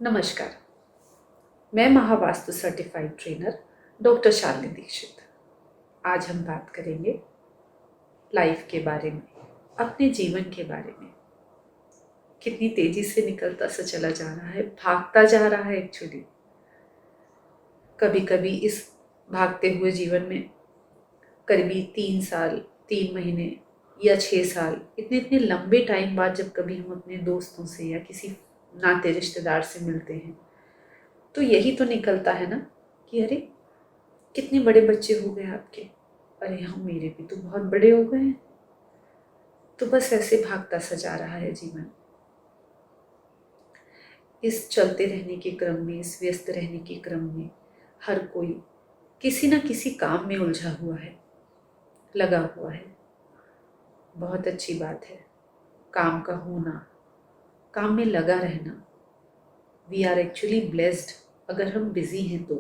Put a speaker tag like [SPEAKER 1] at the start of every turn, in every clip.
[SPEAKER 1] नमस्कार। मैं Mahavastu certified trainer doctor Shalini Dikshit. आज हम बात करेंगे लाइफ के बारे में, अपने जीवन के बारे में। कितनी तेजी से निकलता सा चला जा रहा है, भागता जा रहा है एक्चुअली। कभी कभी इस भागते हुए जीवन में करीबी 3 साल, 3 महीने या 6 साल, इतने इतने लंबे टाइम बाद जब कभी हम अपने दोस्तों से या किसी नाते रिश्तेदार से मिलते हैं तो यही तो निकलता है ना कि अरे कितने बड़े बच्चे हो गए आपके, अरे हाँ मेरे भी तो बहुत बड़े हो गए हैं। तो बस ऐसे भागता सा जा रहा है जीवन। इस चलते रहने के क्रम में, इस व्यस्त रहने के क्रम में हर कोई किसी ना किसी काम में उलझा हुआ है, लगा हुआ है। बहुत अच्छी बात है काम का होना, काम में लगा रहना। वी आर एक्चुअली ब्लेस्ड अगर हम बिजी हैं तो।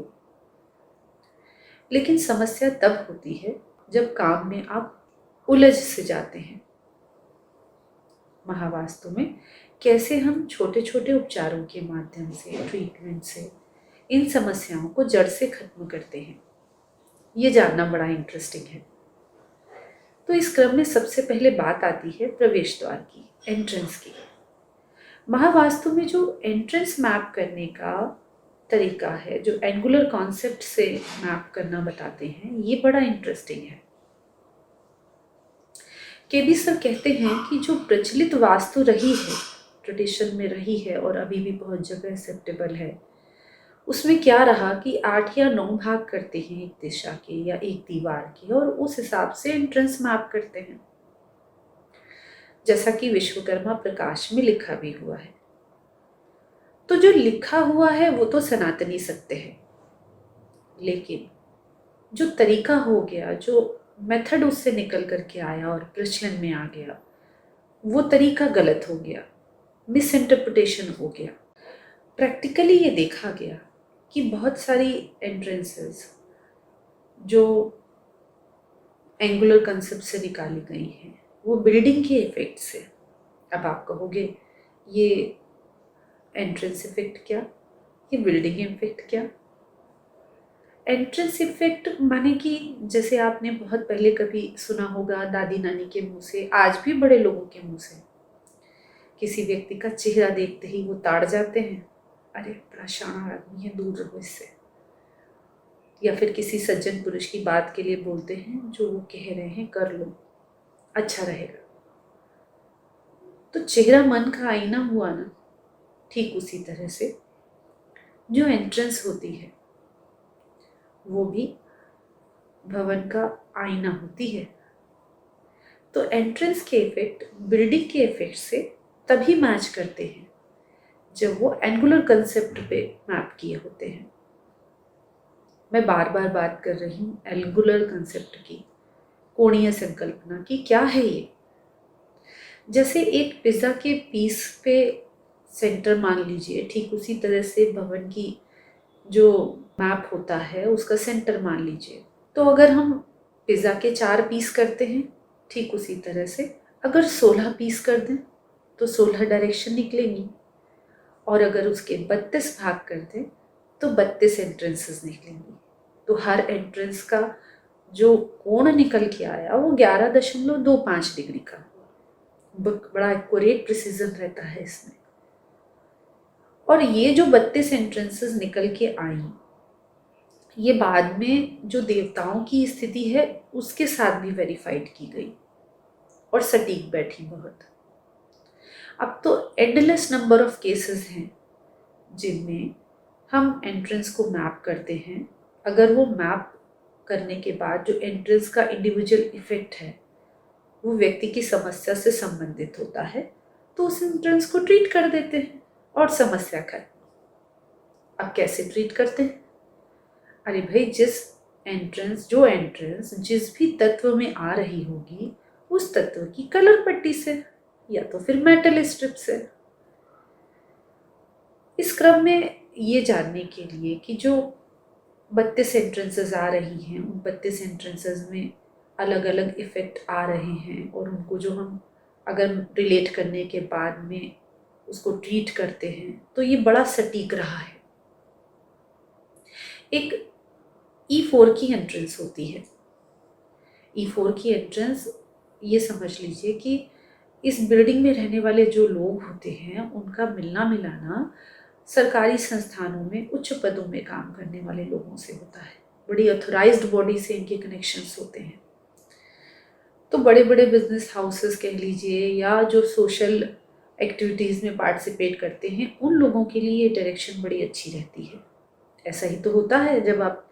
[SPEAKER 1] लेकिन समस्या तब होती है जब काम में आप उलझ से जाते हैं। महावास्तु में कैसे हम छोटे छोटे उपचारों के माध्यम से, ट्रीटमेंट से इन समस्याओं को जड़ से खत्म करते हैं, ये जानना बड़ा इंटरेस्टिंग है। तो इस क्रम में सबसे पहले बात आती है प्रवेश द्वार की, एंट्रेंस की। महावास्तु में जो एंट्रेंस मैप करने का तरीका है, जो एंगुलर कॉन्सेप्ट से मैप करना बताते हैं, ये बड़ा इंटरेस्टिंग है। केबी सर कहते हैं कि जो प्रचलित वास्तु रही है, ट्रेडिशन में रही है और अभी भी बहुत जगह एक्सेप्टेबल है, उसमें क्या रहा कि 8 या 9 भाग करते हैं एक दिशा के या एक दीवार के, और उस हिसाब से एंट्रेंस मैप करते हैं, जैसा कि विश्वकर्मा प्रकाश में लिखा भी हुआ है। तो जो लिखा हुआ है वो तो सनातनी सत्य है, लेकिन जो तरीका हो गया, जो मेथड उससे निकल करके आया और प्रचलन में आ गया, वो तरीका गलत हो गया, मिस इंटरप्रिटेशन हो गया। प्रैक्टिकली ये देखा गया कि बहुत सारी एंट्रेंसेस जो एंगुलर कंसेप्ट से निकाली गई हैं वो बिल्डिंग के इफेक्ट से। अब आप कहोगे ये एंट्रेंस इफेक्ट क्या, ये बिल्डिंग इफेक्ट क्या? एंट्रेंस इफेक्ट माने कि जैसे आपने बहुत पहले कभी सुना होगा दादी नानी के मुंह से, आज भी बड़े लोगों के मुंह से, किसी व्यक्ति का चेहरा देखते ही वो ताड़ जाते हैं, अरे बड़ा शाना आदमी है, दूर रहो इससे। या फिर किसी सज्जन पुरुष की बात के लिए बोलते हैं, जो वो कह रहे हैं कर लो, अच्छा रहेगा। तो चेहरा मन का आईना हुआ ना, ठीक उसी तरह से जो एंट्रेंस होती है वो भी भवन का आईना होती है। तो एंट्रेंस के इफेक्ट बिल्डिंग के इफेक्ट से तभी मैच करते हैं जब वो एंगुलर कंसेप्ट पे मैप किए होते हैं। मैं बार बार बात कर रही हूँ एंगुलर कंसेप्ट की, कोणीय संकल्पना की। क्या है ये? जैसे एक पिज्जा के पीस पे सेंटर मान लीजिए, ठीक उसी तरह से भवन की जो मैप होता है उसका सेंटर मान लीजिए। तो अगर हम पिज्ज़ा के 4 पीस करते हैं, ठीक उसी तरह से अगर 16 पीस कर दें तो 16 डायरेक्शन निकलेंगी, और अगर उसके 32 भाग कर दें तो 32 एंट्रेंसेस निकलेंगी। तो हर एंट्रेंस का जो कोण निकल के आया वो 11.25 डिग्री का, बड़ा एक्यूरेट प्रिसीजन रहता है इसमें। और ये जो 32 एंट्रेंसेस निकल के आई, ये बाद में जो देवताओं की स्थिति है उसके साथ भी वेरीफाइड की गई और सटीक बैठी बहुत। अब तो एंडलेस नंबर ऑफ केसेस हैं जिनमें हम एंट्रेंस को मैप करते हैं। अगर वो मैप करने के बाद जो एंट्रेंस का इंडिविजुअल इफेक्ट है वो व्यक्ति की समस्या से संबंधित होता है, तो उस एंट्रेंस को ट्रीट कर देते हैं और समस्या खत्म। अब कैसे ट्रीट करते हैं? अरे भाई, जो एंट्रेंस जिस भी तत्व में आ रही होगी उस तत्व की कलर पट्टी से या तो फिर मेटल स्ट्रिप से। इस क्रम में ये जानने के लिए कि जो 32 एंट्रेंसेस आ रही हैं, उन 32 एंट्रेंसेस में अलग अलग इफेक्ट आ रहे हैं, और उनको जो हम अगर रिलेट करने के बाद में उसको ट्रीट करते हैं, तो ये बड़ा सटीक रहा है। एक E4 की एंट्रेंस होती है। E4 की एंट्रेंस, ये समझ लीजिए कि इस बिल्डिंग में रहने वाले जो लोग होते हैं उनका मिलना मिलाना सरकारी संस्थानों में उच्च पदों में काम करने वाले लोगों से होता है। बड़ी ऑथोराइज्ड बॉडी से इनके कनेक्शंस होते हैं। तो बड़े बड़े बिजनेस हाउसेस कह लीजिए या जो सोशल एक्टिविटीज़ में पार्टिसिपेट करते हैं, उन लोगों के लिए ये डायरेक्शन बड़ी अच्छी रहती है। ऐसा ही तो होता है जब आप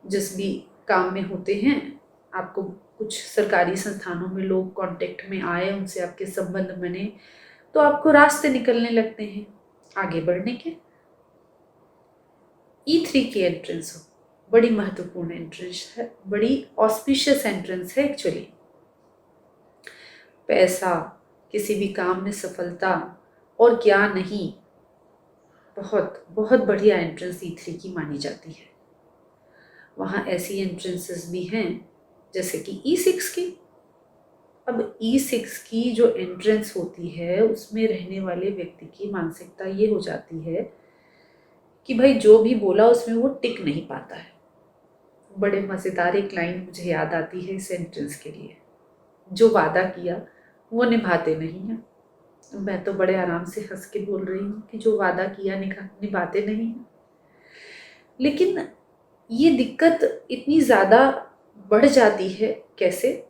[SPEAKER 1] जिस भी काम में होते हैं, आपको कुछ सरकारी संस्थानों में लोग कांटेक्ट में आए, उनसे आपके संबंध बने, तो आपको रास्ते निकलने लगते हैं आगे बढ़ने के। E3 की एंट्रेंस हो, बड़ी महत्वपूर्ण एंट्रेंस है, बड़ी ऑस्पिशियस एंट्रेंस है एक्चुअली। पैसा, किसी भी काम में सफलता और क्या नहीं, बहुत बहुत बढ़िया एंट्रेंस E3 की मानी जाती है। वहाँ ऐसी एंट्रेंसेस भी हैं जैसे कि E6 की। अब E6 की जो एंट्रेंस होती है उसमें रहने वाले व्यक्ति की मानसिकता ये हो जाती है कि भाई जो भी बोला उसमें वो टिक नहीं पाता है। बड़े मज़ेदार एक लाइन मुझे याद आती है इस एंट्रेंस के लिए, जो वादा किया वो निभाते नहीं हैं। मैं तो बड़े आराम से हंस के बोल रही हूँ कि जो वादा किया निभाते नहीं हैं। लेकिन ये दिक्कत इतनी ज़्यादा बढ़ जाती है कैसे?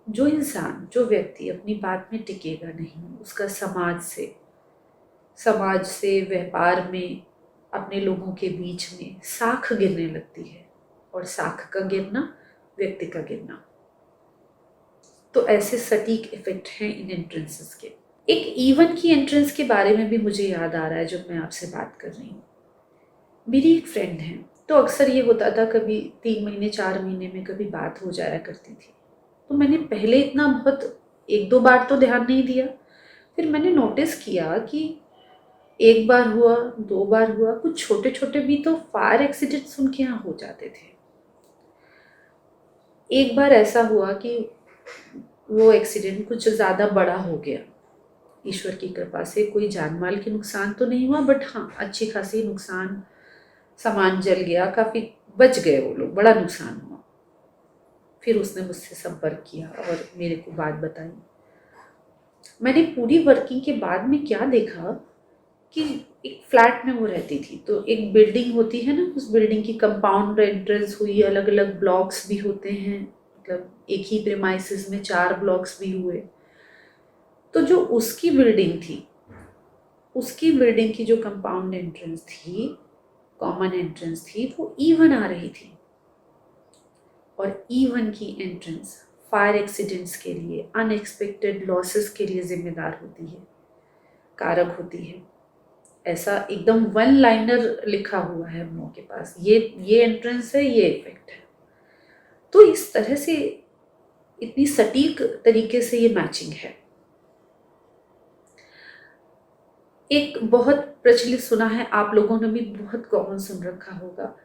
[SPEAKER 1] जो इंसान, जो व्यक्ति अपनी बात में टिकेगा नहीं, उसका समाज से व्यापार में, अपने लोगों के बीच में साख गिरने लगती है, और साख का गिरना व्यक्ति का गिरना। तो ऐसे सटीक इफेक्ट हैं इन एंट्रेंसेस के। एक E1 की एंट्रेंस के बारे में भी मुझे याद आ रहा है जब मैं आपसे बात कर रही हूँ। मेरी एक फ्रेंड है, तो अक्सर ये होता था कभी 3 महीने 4 महीने में कभी बात हो जाया करती थी। तो मैंने पहले इतना बहुत 1-2 बार तो ध्यान नहीं दिया, फिर मैंने नोटिस किया कि 1 बार हुआ, 2 बार हुआ, कुछ छोटे छोटे भी तो फायर एक्सीडेंट्स उनके यहाँ हो जाते थे। एक बार ऐसा हुआ कि वो एक्सीडेंट कुछ ज़्यादा बड़ा हो गया। ईश्वर की कृपा से कोई जान माल के नुकसान तो नहीं हुआ, बट हाँ अच्छी खासी नुकसान, सामान जल गया, काफ़ी बच गए वो लोग, बड़ा नुकसान हुआ। फिर उसने मुझसे संपर्क किया और मेरे को बात बताई। मैंने पूरी वर्किंग के बाद में क्या देखा कि एक फ्लैट में वो रहती थी, तो एक बिल्डिंग होती है ना, उस बिल्डिंग की कंपाउंड एंट्रेंस हुई, अलग अलग ब्लॉक्स भी होते हैं, मतलब एक ही प्रेमाइसिस में 4 ब्लॉक्स भी हुए। तो जो उसकी बिल्डिंग थी, उसकी बिल्डिंग की जो कंपाउंड एंट्रेंस थी, कॉमन एंट्रेंस थी, वो E1 आ रही थी। और E1 की एंट्रेंस फायर एक्सीडेंट्स के लिए, अनएक्सपेक्टेड लॉसेस के लिए जिम्मेदार होती है, कारक होती है। ऐसा एकदम वन लाइनर लिखा हुआ है हम लोगों के पास, ये एंट्रेंस है, ये इफेक्ट है। तो इस तरह से इतनी सटीक तरीके से ये मैचिंग है। एक बहुत प्रचलित सुना है, आप लोगों ने भी बहुत कॉमन सुन रखा होगा,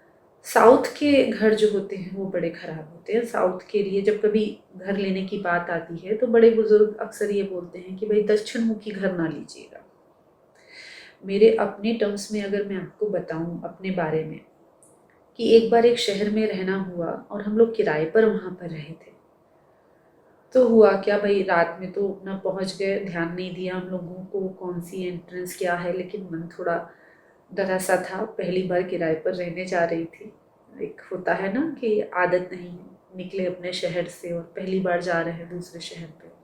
[SPEAKER 1] साउथ के घर जो होते हैं वो बड़े खराब होते हैं। साउथ के लिए जब कभी घर लेने की बात आती है तो बड़े बुजुर्ग अक्सर ये बोलते हैं कि भाई दक्षिण मुखी घर ना लीजिएगा। मेरे अपने टर्म्स में अगर मैं आपको बताऊं अपने बारे में, कि एक बार एक शहर में रहना हुआ और हम लोग किराए पर वहाँ पर रहे थे। तो हुआ क्या भाई, रात में तो अपना पहुँच गए, ध्यान नहीं दिया हम लोगों को कौन सी एंट्रेंस क्या है, लेकिन मन थोड़ा डरा सा था, पहली बार किराए पर रहने जा रही थी। एक होता है ना कि आदत नहीं, निकले अपने शहर से और पहली बार जा रहे हैं दूसरे शहर पे।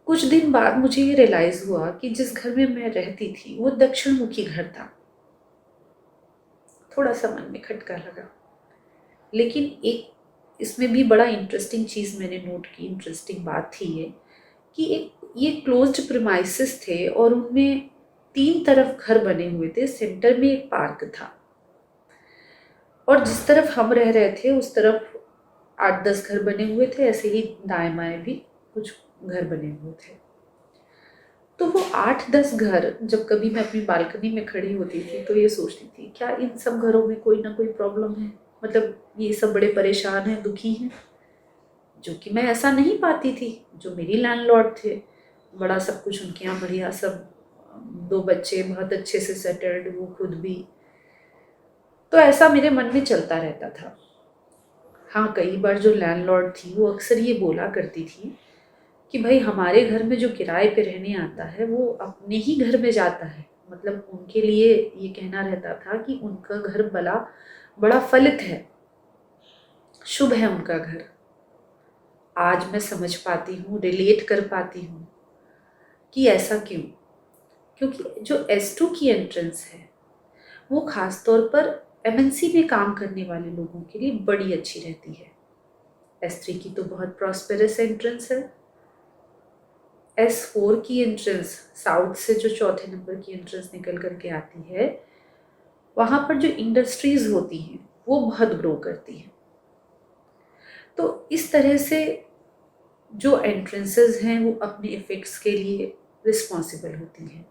[SPEAKER 1] कुछ दिन बाद मुझे ये रियलाइज़ हुआ कि जिस घर में मैं रहती थी वो दक्षिण मुखी घर था। थोड़ा सा मन में खटका लगा, लेकिन एक इसमें भी बड़ा इंटरेस्टिंग चीज़ मैंने नोट की, इंटरेस्टिंग बात थी ये, कि एक ये क्लोज्ड प्रीमाइसेस थे और उनमें 3 तरफ घर बने हुए थे, सेंटर में एक पार्क था, और जिस तरफ हम रह रहे थे उस तरफ 8-10 घर बने हुए थे, ऐसे ही दाएं बाएं भी कुछ घर बने हुए थे। तो वो 8-10 घर, जब कभी मैं अपनी बालकनी में खड़ी होती थी तो ये सोचती थी क्या इन सब घरों में कोई ना कोई प्रॉब्लम है, मतलब ये सब बड़े परेशान हैं, दुखी हैं, जो कि मैं ऐसा नहीं पाती थी। जो मेरी लैंडलॉर्ड थे बड़ा सब कुछ उनके यहाँ बढ़िया, सब 2 बच्चे बहुत अच्छे से सेटल्ड, वो खुद भी। तो ऐसा मेरे मन में चलता रहता था। हाँ, कई बार जो लैंडलॉर्ड थी वो अक्सर ये बोला करती थी कि भाई हमारे घर में जो किराए पे रहने आता है वो अपने ही घर में जाता है। मतलब उनके लिए ये कहना रहता था कि उनका घर बड़ा बड़ा फलित है, शुभ है उनका घर। आज मैं समझ पाती हूँ, रिलेट कर पाती हूँ कि ऐसा क्यों। क्योंकि जो S2 की एंट्रेंस है वो खास तौर पर MNC में काम करने वाले लोगों के लिए बड़ी अच्छी रहती है। S3 की तो बहुत प्रॉस्पेरस एंट्रेंस है। S4 की एंट्रेंस, साउथ से जो चौथे नंबर की एंट्रेंस निकल करके आती है, वहाँ पर जो इंडस्ट्रीज होती हैं वो बहुत ग्रो करती हैं। तो इस तरह से जो एंट्रेंसेस हैं वो अपने इफ़ेक्ट्स के लिए रिस्पॉन्सिबल होती हैं।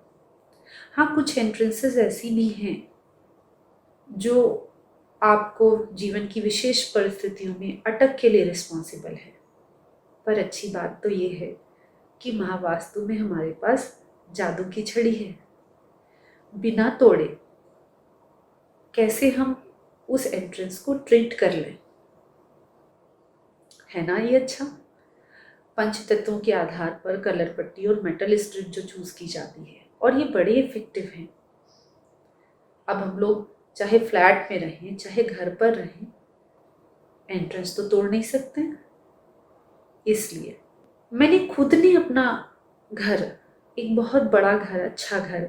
[SPEAKER 1] हाँ, कुछ एंट्रेंसेस ऐसी भी हैं जो आपको जीवन की विशेष परिस्थितियों में अटक के लिए रिस्पॉन्सिबल है। पर अच्छी बात तो ये है कि महावास्तु में हमारे पास जादू की छड़ी है। बिना तोड़े कैसे हम उस एंट्रेंस को ट्रीट कर लें, है ना ये अच्छा। पंच तत्वों के आधार पर कलर पट्टी और मेटल स्ट्रिप जो चूज की जाती है, और ये बड़े इफेक्टिव हैं। अब हम लोग चाहे फ्लैट में रहें चाहे घर पर रहें, एंट्रेंस तो तोड़ नहीं सकते। इसलिए मैंने खुद ने अपना घर, एक बहुत बड़ा घर, अच्छा घर,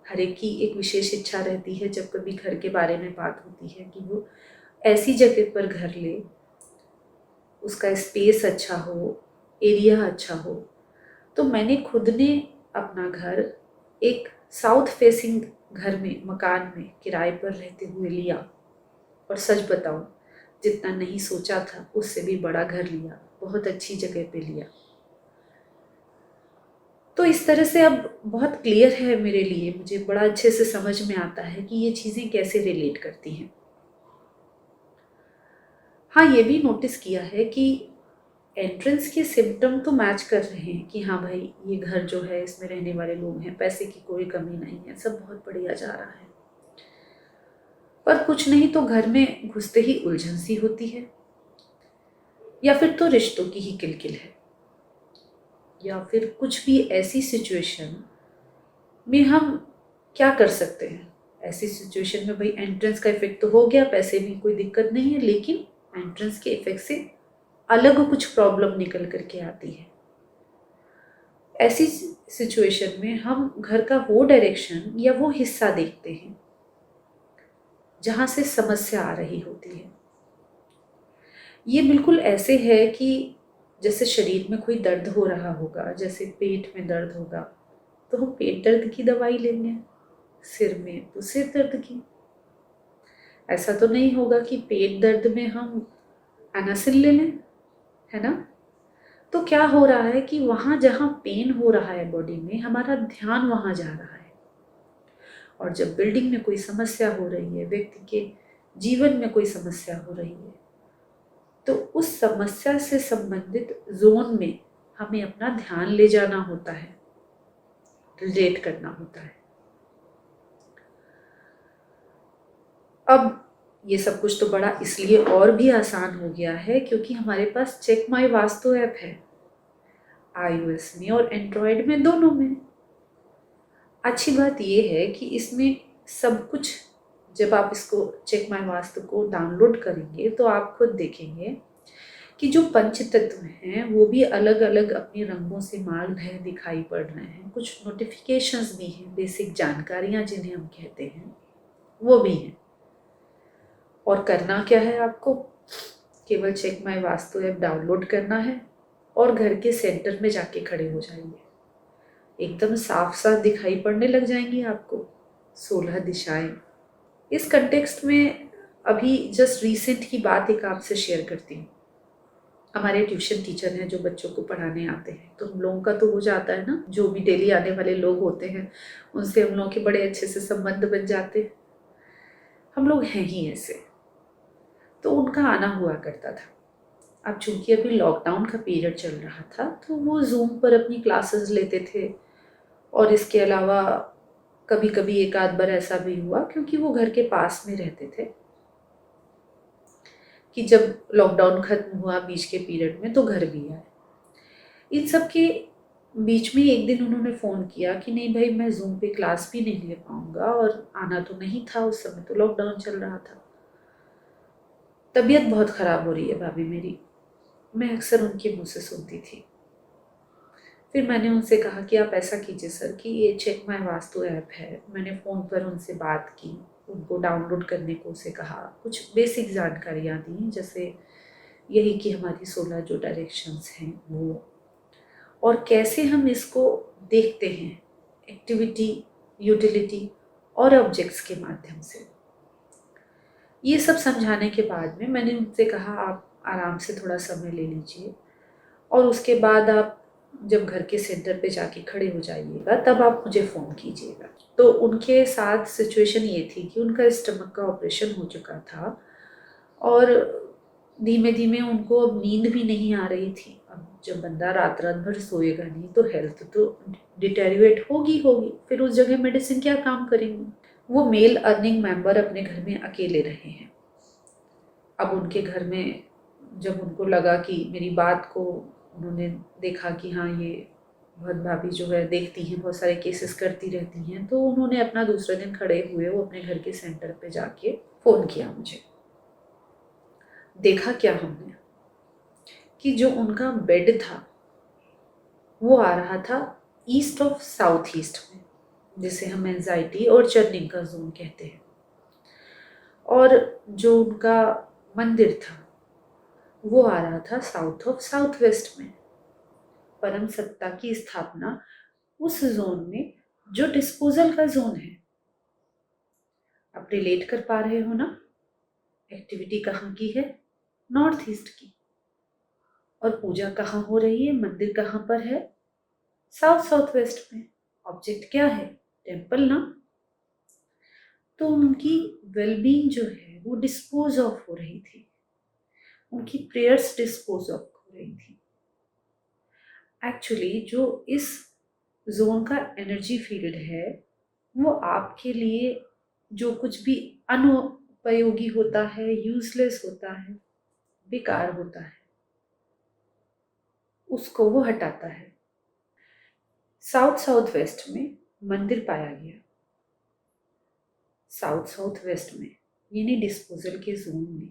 [SPEAKER 1] हर एक की एक विशेष इच्छा रहती है जब कभी घर के बारे में बात होती है कि वो ऐसी जगह पर घर ले, उसका स्पेस अच्छा हो, एरिया अच्छा हो। तो मैंने खुद ने अपना घर एक साउथ फेसिंग घर में, मकान में किराए पर रहते हुए लिया। और सच बताऊं, जितना नहीं सोचा था उससे भी बड़ा घर लिया, बहुत अच्छी जगह पे लिया। तो इस तरह से अब बहुत क्लियर है मेरे लिए, मुझे बड़ा अच्छे से समझ में आता है कि ये चीज़ें कैसे रिलेट करती हैं। हाँ, ये भी नोटिस किया है कि एंट्रेंस के सिम्टम तो मैच कर रहे हैं कि हाँ भाई, ये घर जो है इसमें रहने वाले लोग हैं, पैसे की कोई कमी नहीं है, सब बहुत बढ़िया जा रहा है। पर कुछ नहीं तो घर में घुसते ही उलझन सी होती है, या फिर तो रिश्तों की ही किलकिल है, या फिर कुछ भी ऐसी सिचुएशन में हम क्या कर सकते हैं। ऐसी सिचुएशन में भाई एंट्रेंस का इफेक्ट तो हो गया, पैसे में कोई दिक्कत नहीं है, लेकिन एंट्रेंस के इफेक्ट से अलग कुछ प्रॉब्लम निकल करके आती है। ऐसी सिचुएशन में हम घर का वो डायरेक्शन या वो हिस्सा देखते हैं जहाँ से समस्या आ रही होती है। ये बिल्कुल ऐसे है कि जैसे शरीर में कोई दर्द हो रहा होगा, जैसे पेट में दर्द होगा तो हम पेट दर्द की दवाई लेंगे, सिर में तो सिर दर्द की। ऐसा तो नहीं होगा कि पेट दर्द में हम एनासिन ले लें, है ना। तो क्या हो रहा है कि वहाँ जहाँ पेन हो रहा है बॉडी में, हमारा ध्यान वहाँ जा रहा है। और जब बिल्डिंग में कोई समस्या हो रही है, व्यक्ति के जीवन में कोई समस्या हो रही है, तो उस समस्या से संबंधित जोन में हमें अपना ध्यान ले जाना होता है, रिलेट करना होता है। अब ये सब कुछ तो बड़ा इसलिए और भी आसान हो गया है क्योंकि हमारे पास चेक माई वास्तु ऐप है, iOS में और एंड्रॉयड में, दोनों में। अच्छी बात ये है कि इसमें सब कुछ, जब आप इसको चेक माई वास्तु को डाउनलोड करेंगे तो आप खुद देखेंगे कि जो पंच तत्व हैं वो भी अलग अलग अपने रंगों से माल रहे दिखाई पड़ रहे हैं। कुछ नोटिफिकेशंस भी हैं, बेसिक जानकारियां जिन्हें हम कहते हैं वो भी हैं। और करना क्या है, आपको केवल check my Vastu app download करना है और घर के सेंटर में जाके खड़े हो जाएंगे। एकदम साफ साफ दिखाई पड़ने लग जाएंगी आपको 16 दिशाएं। इस कंटेक्स्ट में अभी जस्ट रीसेंट की बात एक आपसे शेयर करती हूँ। हमारे ट्यूशन टीचर हैं जो बच्चों को पढ़ाने आते हैं, तो हम लोगों का तो हो जाता है ना, जो भी डेली आने वाले लोग होते हैं उनसे हम लोगों के बड़े अच्छे से संबंध बन जाते हैं। हम लोग हैं ही ऐसे। तो उनका आना हुआ करता था। अब चूंकि अभी लॉकडाउन का पीरियड चल रहा था तो वो जूम पर अपनी क्लासेस लेते थे। और इसके अलावा कभी कभी एक आध बार ऐसा भी हुआ, क्योंकि वो घर के पास में रहते थे, कि जब लॉकडाउन खत्म हुआ बीच के पीरियड में तो घर भी आए। इन सब के बीच में एक दिन उन्होंने फ़ोन किया कि नहीं भाई, मैं जूम पे क्लास भी नहीं ले पाऊंगा, और आना तो नहीं था, उस समय तो लॉकडाउन चल रहा था। तबीयत बहुत ख़राब हो रही है भाभी मेरी, मैं अक्सर उनके मुंह से सुनती थी। फिर मैंने उनसे कहा कि आप ऐसा कीजिए सर कि ये चेक माई वास्तु ऐप है, मैंने फ़ोन पर उनसे बात की, उनको डाउनलोड करने को उसे कहा, कुछ बेसिक जानकारियाँ दी, जैसे यही कि हमारी 16 जो डायरेक्शंस हैं वो, और कैसे हम इसको देखते हैं, एक्टिविटी, यूटिलिटी और ऑब्जेक्ट्स के माध्यम से। ये सब समझाने के बाद में मैंने उनसे कहा आप आराम से थोड़ा समय ले लीजिए, और उसके बाद आप जब घर के सेंटर पे जाके खड़े हो जाइएगा तब आप मुझे फ़ोन कीजिएगा। तो उनके साथ सिचुएशन ये थी कि उनका स्टमक का ऑपरेशन हो चुका था, और धीमे धीमे उनको अब नींद भी नहीं आ रही थी। अब जब बंदा रात रात भर सोएगा नहीं तो हेल्थ तो डिटेरियोरेट होगी होगी, फिर उस जगह मेडिसिन क्या काम करेंगी। वो मेल अर्निंग मेंबर अपने घर में अकेले रहे हैं। अब उनके घर में जब उनको लगा कि मेरी बात को उन्होंने देखा कि हाँ ये बहुत भाभी जो है देखती हैं, बहुत सारे केसेस करती रहती हैं, तो उन्होंने अपना दूसरे दिन खड़े हुए वो अपने घर के सेंटर पे जाके फ़ोन किया मुझे। देखा क्या हमने कि जो उनका बेड था वो आ रहा था ईस्ट ऑफ साउथ ईस्ट में, जिसे हम एंजाइटी और चर्निंग का जोन कहते हैं। और जो उनका मंदिर था वो आ रहा था साउथ ऑफ साउथ वेस्ट में। परम सत्ता की स्थापना उस जोन में, जो डिस्पोजल का जोन है। आप रिलेट कर पा रहे हो ना, एक्टिविटी कहाँ की है, नॉर्थ ईस्ट की, और पूजा कहाँ हो रही है, मंदिर कहाँ पर है, साउथ साउथ वेस्ट में। ऑब्जेक्ट क्या है, टेम्पल ना। तो उनकी वेलबींग जो है वो डिस्पोज ऑफ हो रही थी, उनकी प्रेयर्स डिस्पोज ऑफ हो रही थी। एक्चुअली जो इस जोन का एनर्जी फील्ड है वो आपके लिए जो कुछ भी अनुपयोगी होता है, यूजलेस होता है, बेकार होता है, उसको वो हटाता है। साउथ साउथ वेस्ट में मंदिर पाया गया, साउथ साउथ वेस्ट में यानी डिस्पोजल के जोन में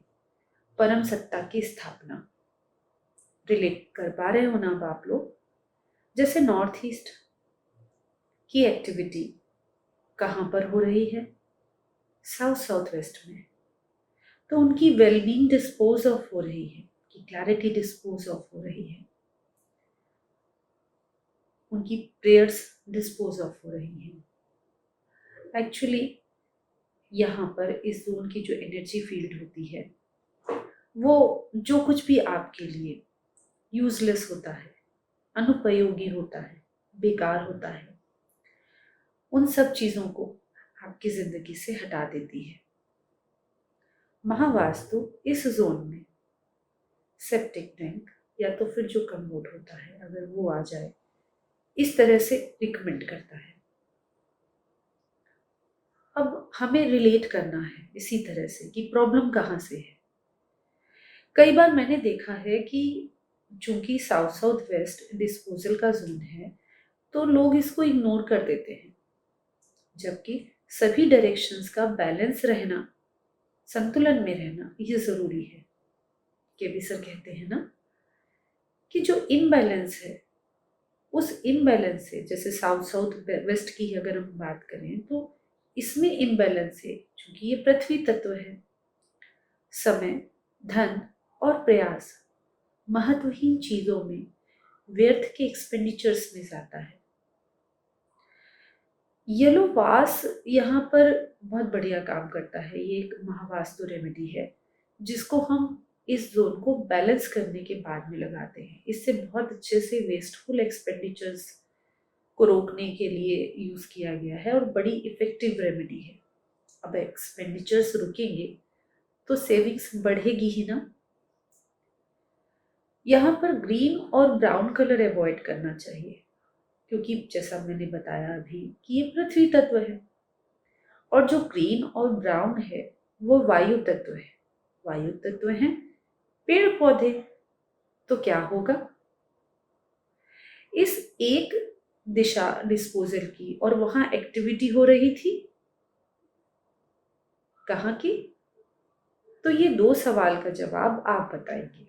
[SPEAKER 1] परम सत्ता की स्थापना। रिलेट कर पा रहे हो ना अब आप लोग, जैसे नॉर्थ ईस्ट की एक्टिविटी कहाँ पर हो रही है, साउथ साउथ वेस्ट में। तो उनकी वेलबींग डिस्पोज ऑफ हो रही है, कि क्लैरिटी डिस्पोज ऑफ हो रही है, उनकी प्रेयर्स डिस्पोज ऑफ हो रही हैं। एक्चुअली यहाँ पर इस जोन की जो एनर्जी फील्ड होती है वो जो कुछ भी आपके लिए यूजलेस होता है, अनुपयोगी होता है, बेकार होता है, उन सब चीज़ों को आपकी ज़िंदगी से हटा देती है। महावास्तु इस जोन में सेप्टिक टैंक या तो फिर जो कमोड होता है अगर वो आ जाए, इस तरह से रिकमेंड करता है। अब हमें रिलेट करना है इसी तरह से कि प्रॉब्लम कहाँ से है। कई बार मैंने देखा है कि चूंकि साउथ साउथ वेस्ट डिस्पोजल का जोन है तो लोग इसको इग्नोर कर देते हैं, जबकि सभी डायरेक्शंस का बैलेंस रहना, संतुलन में रहना ये जरूरी है। केवी सर कहते हैं ना कि जो इनबैलेंस है, उस इनबैलेंस से, जैसे साउथ साउथ वेस्ट की अगर हम बात करें तो इसमें इनबैलेंस है, क्योंकि ये पृथ्वी तत्व है। समय, धन और प्रयास महत्वहीन चीजों में, व्यर्थ के एक्सपेंडिचर्स में जाता है। येलो वास यहाँ पर बहुत बढ़िया काम करता है। ये एक महावास्तु रेमेडी है जिसको हम इस जोन को बैलेंस करने के बाद में लगाते हैं। इससे बहुत अच्छे से वेस्टफुल एक्सपेंडिचर्स को रोकने के लिए यूज किया गया है और बड़ी इफेक्टिव रेमेडी है। अब एक्सपेंडिचर्स रुकेंगे तो सेविंग्स बढ़ेगी ही ना। यहाँ पर ग्रीन और ब्राउन कलर अवॉइड करना चाहिए, क्योंकि जैसा मैंने बताया अभी कि ये पृथ्वी तत्व है, और जो ग्रीन और ब्राउन है वो वायु तत्व है। वायु तत्व हैं पेड़ पौधे। तो क्या होगा, इस एक दिशा डिस्पोजल की और वहां एक्टिविटी हो रही थी, कहाँ की? तो ये दो सवाल का जवाब आप बताएंगे।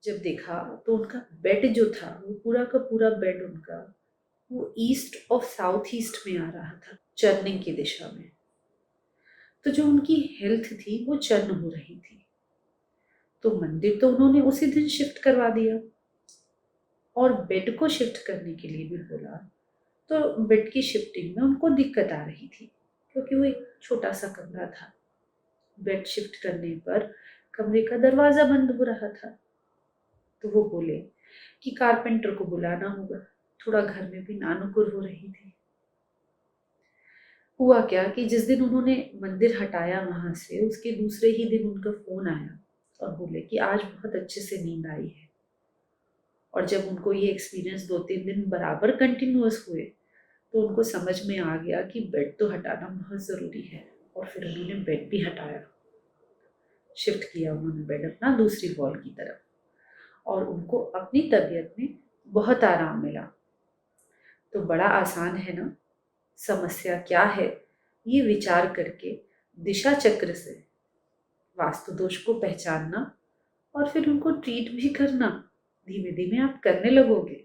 [SPEAKER 1] जब देखा तो उनका बेड जो था वो पूरा का पूरा बेड उनका वो ईस्ट और साउथ ईस्ट में आ रहा था, चर्निंग की दिशा में। तो जो उनकी हेल्थ थी वो चर्न हो रही थी। तो मंदिर तो उन्होंने उसी दिन शिफ्ट करवा दिया, और बेड को शिफ्ट करने के लिए भी बोला। तो बेड की शिफ्टिंग में उनको दिक्कत आ रही थी, क्योंकि वो एक छोटा सा कमरा था। बेड शिफ्ट करने पर कमरे का दरवाजा बंद हो रहा था। तो वो बोले कि कारपेंटर को बुलाना होगा, थोड़ा घर में भी नानुकुर हो रही थी। हुआ क्या कि जिस दिन उन्होंने मंदिर हटाया वहां से, उसके दूसरे ही दिन उनका फोन आया और बोले कि आज बहुत अच्छे से नींद आई है। और जब उनको ये एक्सपीरियंस 2-3 दिन बराबर कंटिन्यूअस हुए, तो उनको समझ में आ गया कि बेड तो हटाना बहुत ज़रूरी है। और फिर उन्होंने बेड भी हटाया, शिफ्ट किया उन्होंने बेड अपना दूसरी वॉल की तरफ, और उनको अपनी तबीयत में बहुत आराम मिला। तो बड़ा आसान है ना, समस्या क्या है ये विचार करके दिशा चक्र से वास्तु दोष को पहचानना और फिर उनको ट्रीट भी करना धीमे धीमे आप करने लगोगे।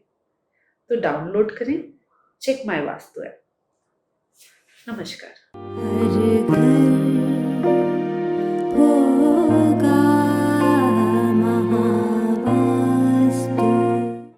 [SPEAKER 1] तो डाउनलोड करें चेक माय वास्तु ऐप। नमस्कार।